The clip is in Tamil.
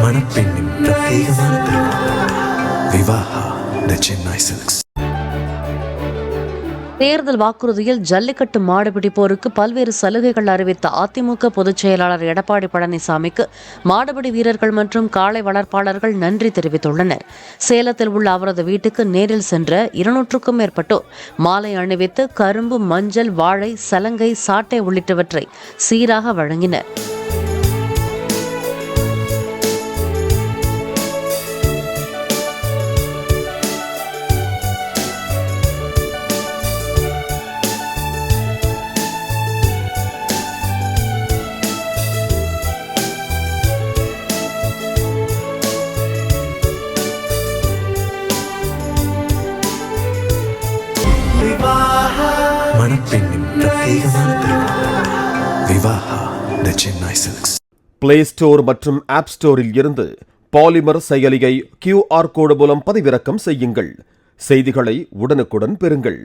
மணப்பெண்ணின் பிரத்யேகமான திருமணம் விவாஹா தி சென்னை சில்க்ஸ். தேர்தல் வாக்குறுதியில் ஜல்லிக்கட்டு மாடு பிடிப்போருக்கு பல்வேறு சலுகைகள் அறிவித்த அதிமுக பொதுச் செயலாளர் எடப்பாடி பழனிசாமிக்கு மாடுபிடி வீரர்கள் மற்றும் காளை வளர்ப்பாளர்கள் நன்றி தெரிவித்துள்ளனர். சேலத்தில் உள்ள அவரது வீட்டுக்கு நேரில் சென்ற 200க்கும் மேற்பட்டோர் மாலை அணிவித்து கரும்பு, மஞ்சள், வாழை, சலங்கை, சாட்டை உள்ளிட்டவற்றை சீராக வழங்கினர். மணப்பெண்ணின் பிரத்யேகமான திருமணம் விவாஹா தி சென்னை சில்க்ஸ். பிளே ஸ்டோர் மற்றும் ஆப் ஸ்டோரில் இருந்து பாலிமர் செயலியை QR கோடு மூலம் பதிவிறக்கம் செய்யுங்கள். செய்திகளை உடனுக்குடன் பெறுங்கள்.